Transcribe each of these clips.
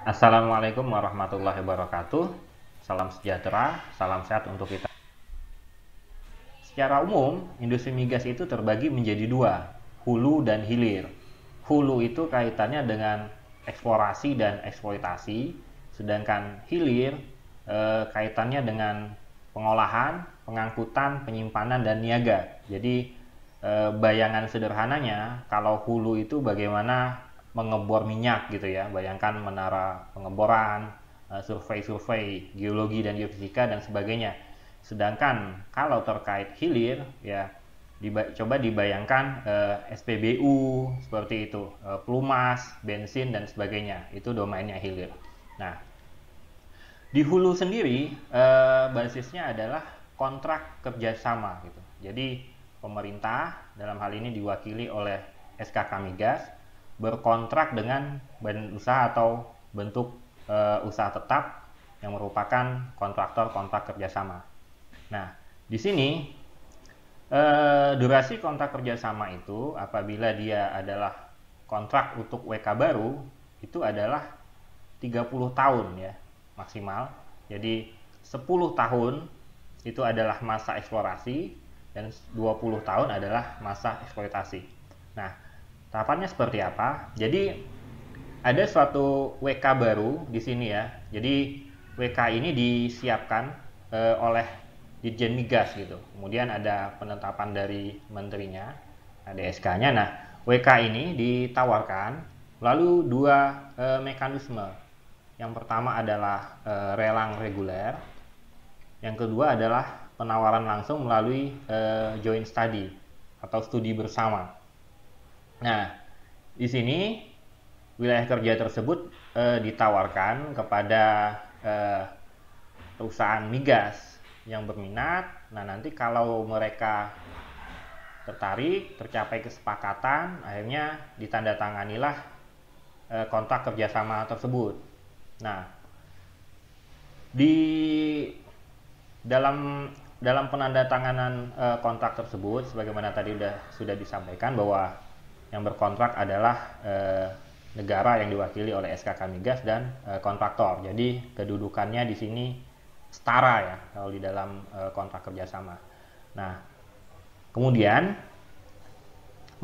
Assalamualaikum warahmatullahi wabarakatuh. Salam sejahtera, salam sehat untuk kita. Secara umum, industri migas itu terbagi menjadi dua, hulu dan hilir. Hulu itu kaitannya dengan eksplorasi dan eksploitasi, sedangkan hilir kaitannya dengan pengolahan, pengangkutan, penyimpanan, dan niaga. Jadi bayangan sederhananya, kalau hulu itu bagaimana mengebor minyak gitu ya. Bayangkan menara pengeboran, survei-survei geologi dan geofisika dan sebagainya. Sedangkan kalau terkait hilir ya coba dibayangkan SPBU seperti itu, pelumas, bensin dan sebagainya. Itu domainnya hilir. Nah, di hulu sendiri basisnya adalah kontrak kerjasama gitu. Jadi pemerintah dalam hal ini diwakili oleh SKK Migas berkontrak dengan badan usaha atau bentuk usaha tetap yang merupakan kontraktor kontrak kerjasama. Nah, di sini durasi kontrak kerjasama itu apabila dia adalah kontrak untuk WK baru itu adalah 30 tahun ya maksimal. Jadi 10 tahun itu adalah masa eksplorasi dan 20 tahun adalah masa eksploitasi. Nah, tahapannya seperti apa? Jadi ada suatu WK baru di sini ya. Jadi WK ini disiapkan oleh Ditjen Migas gitu. Kemudian ada penetapan dari menterinya, ada SK-nya. Nah, WK ini ditawarkan lalu dua mekanisme. Yang pertama adalah lelang reguler, yang kedua adalah penawaran langsung melalui joint study atau studi bersama. Nah, di sini wilayah kerja tersebut ditawarkan kepada perusahaan migas yang berminat. Nah, nanti kalau mereka tertarik, tercapai kesepakatan, akhirnya ditandatanganilah kontrak kerjasama tersebut. Nah, di dalam penandatanganan kontrak tersebut, sebagaimana tadi sudah disampaikan bahwa yang berkontrak adalah negara yang diwakili oleh SKK Migas dan kontraktor. Jadi kedudukannya di sini setara ya kalau di dalam kontrak kerjasama. Nah, kemudian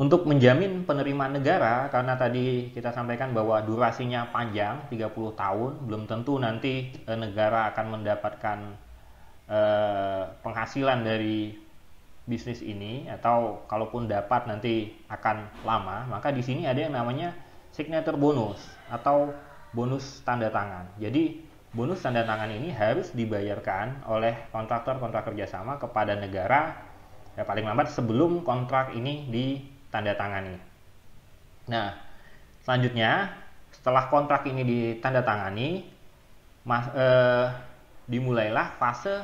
untuk menjamin penerimaan negara, karena tadi kita sampaikan bahwa durasinya panjang, 30 tahun, belum tentu nanti negara akan mendapatkan penghasilan dari bisnis ini, atau kalaupun dapat nanti akan lama, maka di sini ada yang namanya signature bonus atau bonus tanda tangan. Jadi bonus tanda tangan ini harus dibayarkan oleh kontraktor kontrak kerjasama kepada negara ya, paling lambat sebelum kontrak ini ditandatangani. Nah, selanjutnya setelah kontrak ini ditandatangani, dimulailah fase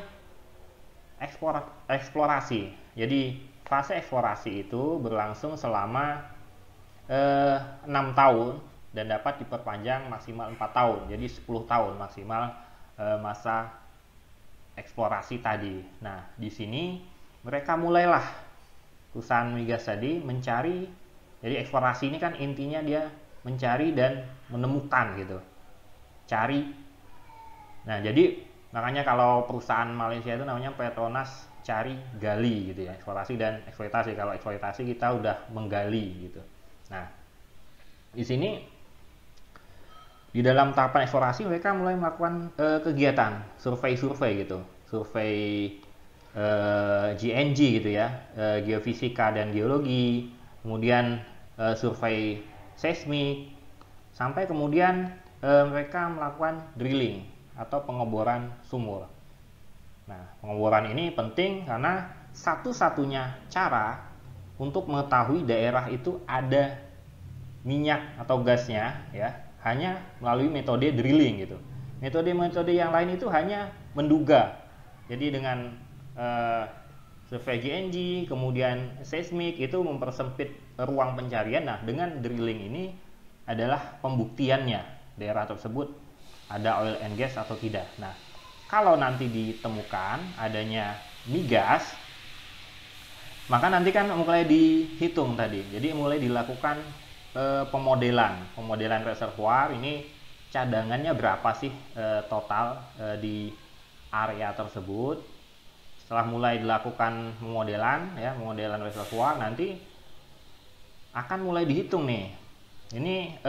eksplorasi. Jadi fase eksplorasi itu berlangsung selama 6 tahun dan dapat diperpanjang maksimal 4 tahun. Jadi 10 tahun maksimal masa eksplorasi tadi. Nah, di sini mereka mulailah perusahaan migas tadi mencari. Jadi eksplorasi ini kan intinya dia mencari dan menemukan gitu. Cari. Nah, jadi makanya kalau perusahaan Malaysia itu namanya Petronas cari gali gitu ya, eksplorasi dan eksploitasi. Kalau eksploitasi kita udah menggali gitu. Nah, di sini di dalam tahapan eksplorasi mereka mulai melakukan kegiatan survei-survei gitu, survei GNG gitu ya, geofisika dan geologi, kemudian survei seismik, sampai kemudian mereka melakukan drilling atau pengeboran sumur. Nah, pengeboran ini penting karena satu-satunya cara untuk mengetahui daerah itu ada minyak atau gasnya ya hanya melalui metode drilling gitu. Metode-metode yang lain itu hanya menduga. Jadi dengan survei GNG kemudian seismik itu mempersempit ruang pencarian. Nah, dengan drilling ini adalah pembuktiannya daerah tersebut ada oil and gas atau tidak. Nah, kalau nanti ditemukan adanya migas, maka nanti kan mulai dihitung tadi. Jadi mulai dilakukan pemodelan reservoir ini cadangannya berapa sih total di area tersebut. Setelah mulai dilakukan pemodelan reservoir, nanti akan mulai dihitung nih, ini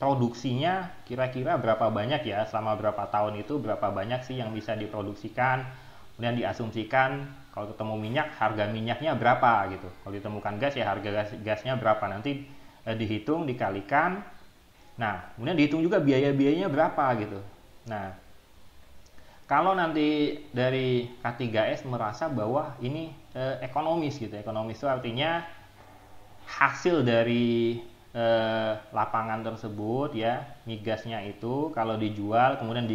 produksinya kira-kira berapa banyak ya, selama berapa tahun itu berapa banyak sih yang bisa diproduksikan. Kemudian diasumsikan kalau ketemu minyak, harga minyaknya berapa gitu. Kalau ditemukan gas ya harga gasnya berapa, nanti dihitung, dikalikan. Nah, kemudian dihitung juga biaya-biayanya berapa gitu. Nah, kalau nanti dari K3S merasa bahwa ini ekonomis gitu. Ekonomis itu artinya hasil dari lapangan tersebut ya, migasnya itu kalau dijual kemudian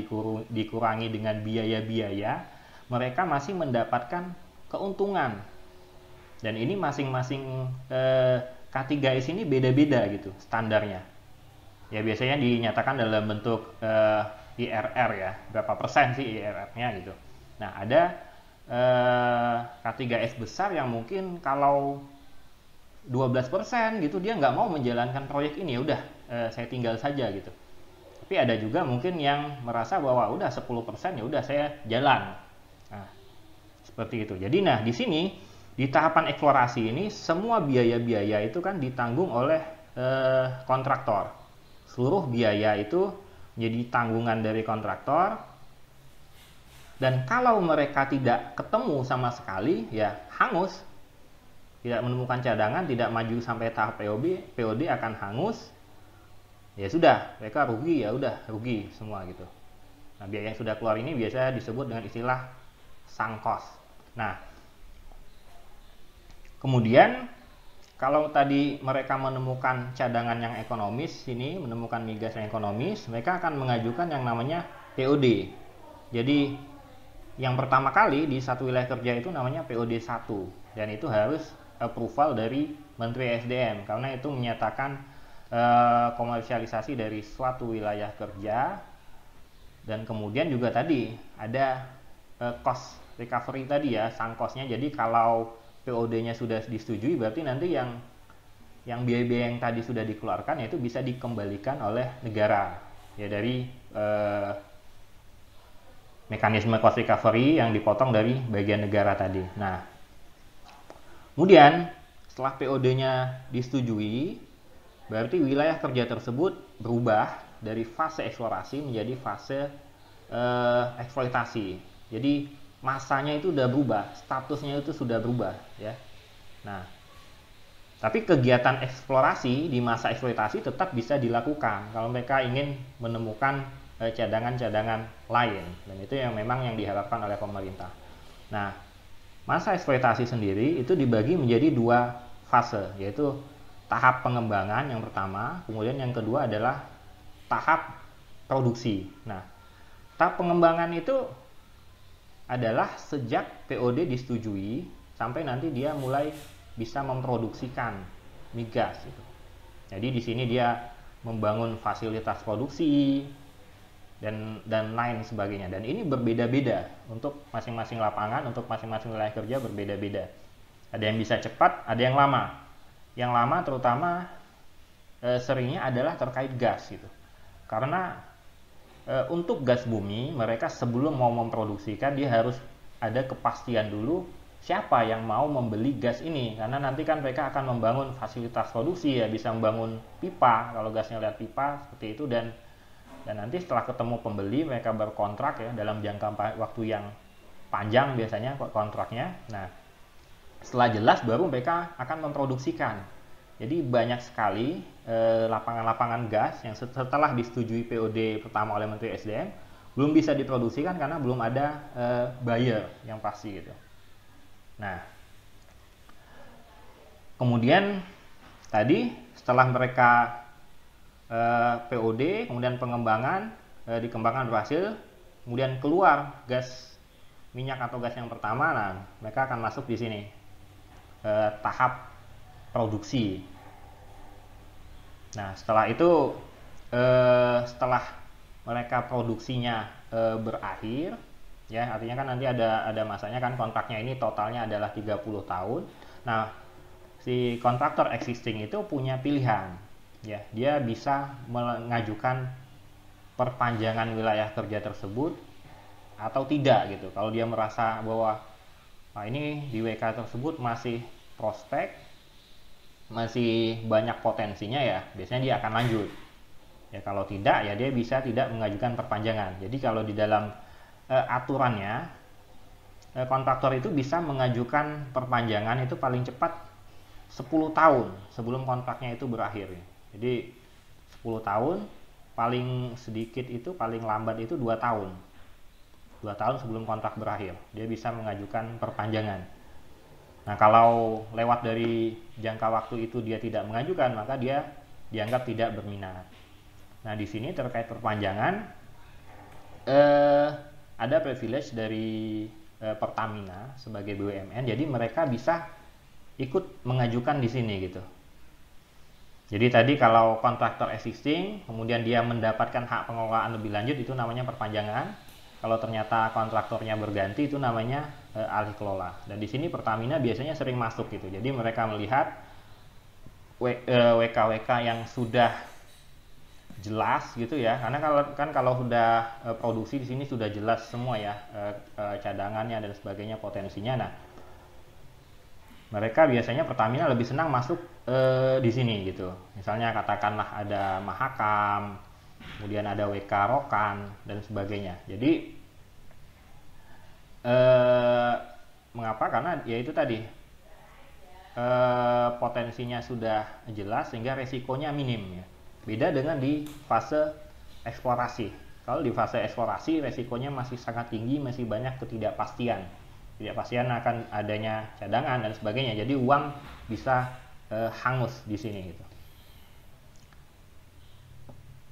dikurangi dengan biaya-biaya, mereka masih mendapatkan keuntungan. Dan ini masing-masing K3S ini beda-beda gitu standarnya. Ya biasanya dinyatakan dalam bentuk IRR ya, berapa persen sih IRR-nya gitu. Nah, ada K3S besar yang mungkin kalau 12% gitu dia nggak mau menjalankan proyek ini, ya udah saya tinggal saja gitu. Tapi ada juga mungkin yang merasa bahwa udah 10% ya udah saya jalan. Nah, seperti itu. Jadi nah di sini di tahapan eksplorasi ini semua biaya-biaya itu kan ditanggung oleh kontraktor. Seluruh biaya itu menjadi tanggungan dari kontraktor. Dan kalau mereka tidak ketemu sama sekali, ya hangus. Tidak menemukan cadangan, tidak maju sampai tahap POD akan hangus. Ya sudah, mereka rugi, ya udah rugi semua gitu. Nah, biaya yang sudah keluar ini biasa disebut dengan istilah sunk cost. Nah, kemudian kalau tadi mereka menemukan cadangan yang ekonomis, ini menemukan migas yang ekonomis, mereka akan mengajukan yang namanya POD. Jadi yang pertama kali di satu wilayah kerja itu namanya POD 1, dan itu harus approval dari Menteri SDM karena itu menyatakan komersialisasi dari suatu wilayah kerja. Dan kemudian juga tadi ada cost recovery tadi ya, sunk cost-nya. Jadi kalau POD-nya sudah disetujui, berarti nanti yang biaya-biaya yang tadi sudah dikeluarkan itu bisa dikembalikan oleh negara ya, dari mekanisme cost recovery yang dipotong dari bagian negara tadi. Nah, kemudian setelah POD-nya disetujui, berarti wilayah kerja tersebut berubah dari fase eksplorasi menjadi fase eksploitasi. Jadi masanya itu sudah berubah, statusnya itu sudah berubah ya. Nah, tapi kegiatan eksplorasi di masa eksploitasi tetap bisa dilakukan kalau mereka ingin menemukan cadangan-cadangan lain, dan itu yang memang yang diharapkan oleh pemerintah. Nah, masa eksploitasi sendiri itu dibagi menjadi dua fase, yaitu tahap pengembangan yang pertama, kemudian yang kedua adalah tahap produksi. Nah, tahap pengembangan itu adalah sejak POD disetujui sampai nanti dia mulai bisa memproduksikan migas gitu. Jadi di sini dia membangun fasilitas produksi dan lain sebagainya. Dan ini berbeda-beda untuk masing-masing lapangan, untuk masing-masing wilayah kerja berbeda-beda. Ada yang bisa cepat, ada yang lama. Yang lama terutama seringnya adalah terkait gas gitu. Karena untuk gas bumi, mereka sebelum mau memproduksikan dia harus ada kepastian dulu siapa yang mau membeli gas ini. Karena nanti kan mereka akan membangun fasilitas produksi ya, bisa membangun pipa kalau gasnya lewat pipa seperti itu, dan nanti setelah ketemu pembeli mereka berkontrak ya dalam jangka waktu yang panjang biasanya kontraknya. Nah, setelah jelas baru mereka akan memproduksikan. Jadi banyak sekali lapangan-lapangan gas yang setelah disetujui POD pertama oleh Menteri SDM belum bisa diproduksikan karena belum ada buyer yang pasti gitu. Nah, kemudian tadi setelah mereka POD, kemudian pengembangan, dikembangkan berhasil, kemudian keluar gas minyak atau gas yang pertama, nah mereka akan masuk di sini tahap produksi. Nah, setelah itu setelah mereka produksinya berakhir ya, artinya kan nanti ada masanya kan, kontraknya ini totalnya adalah 30 tahun. Nah, si kontraktor existing itu punya pilihan ya, dia bisa mengajukan perpanjangan wilayah kerja tersebut atau tidak gitu. Kalau dia merasa bahwa ini di WK tersebut masih prospek, masih banyak potensinya, ya biasanya dia akan lanjut. Ya kalau tidak, ya dia bisa tidak mengajukan perpanjangan. Jadi kalau di dalam aturannya, kontraktor itu bisa mengajukan perpanjangan itu paling cepat 10 tahun sebelum kontraknya itu berakhir. Jadi 10 tahun, paling sedikit itu, paling lambat itu 2 tahun. 2 tahun sebelum kontrak berakhir, dia bisa mengajukan perpanjangan. Nah, kalau lewat dari jangka waktu itu dia tidak mengajukan, maka dia dianggap tidak berminat. Nah, di sini terkait perpanjangan, ada privilege dari Pertamina sebagai BUMN, jadi mereka bisa ikut mengajukan di sini gitu. Jadi tadi kalau kontraktor existing, kemudian dia mendapatkan hak pengelolaan lebih lanjut, itu namanya perpanjangan. Kalau ternyata kontraktornya berganti, itu namanya alih kelola. Dan di sini Pertamina biasanya sering masuk gitu. Jadi mereka melihat WK-WK yang sudah jelas gitu ya, karena kalau sudah produksi di sini sudah jelas semua ya, cadangannya dan sebagainya, potensinya. Nah, mereka biasanya Pertamina lebih senang masuk di sini gitu. Misalnya katakanlah ada Mahakam, kemudian ada WK Rokan dan sebagainya. Jadi mengapa? Karena ya itu tadi, potensinya sudah jelas sehingga resikonya minim ya. Beda dengan di fase eksplorasi. Kalau di fase eksplorasi resikonya masih sangat tinggi, masih banyak ketidakpastian. Ketidakpastian akan adanya cadangan dan sebagainya. Jadi uang bisa hangus di sini gitu.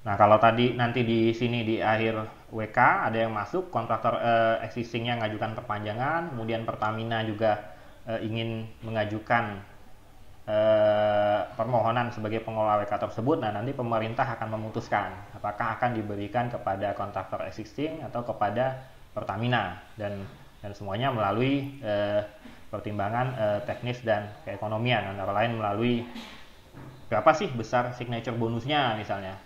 Nah, kalau tadi nanti di sini di akhir WK ada yang masuk, kontraktor existingnya mengajukan perpanjangan, kemudian Pertamina juga ingin mengajukan permohonan sebagai pengelola WK tersebut. Nah, nanti pemerintah akan memutuskan apakah akan diberikan kepada kontraktor existing atau kepada Pertamina, dan semuanya melalui pertimbangan teknis dan keekonomian, antara lain melalui berapa sih besar signature bonusnya misalnya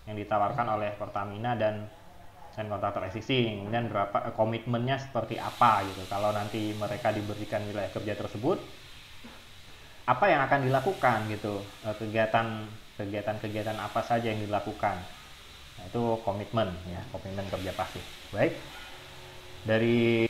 yang ditawarkan oleh Pertamina dan kontraktor existing, kemudian berapa komitmennya seperti apa gitu. Kalau nanti mereka diberikan wilayah kerja tersebut, apa yang akan dilakukan gitu, kegiatan apa saja yang dilakukan. Nah, itu komitmen ya, komitmen kerja pasti. Baik, dari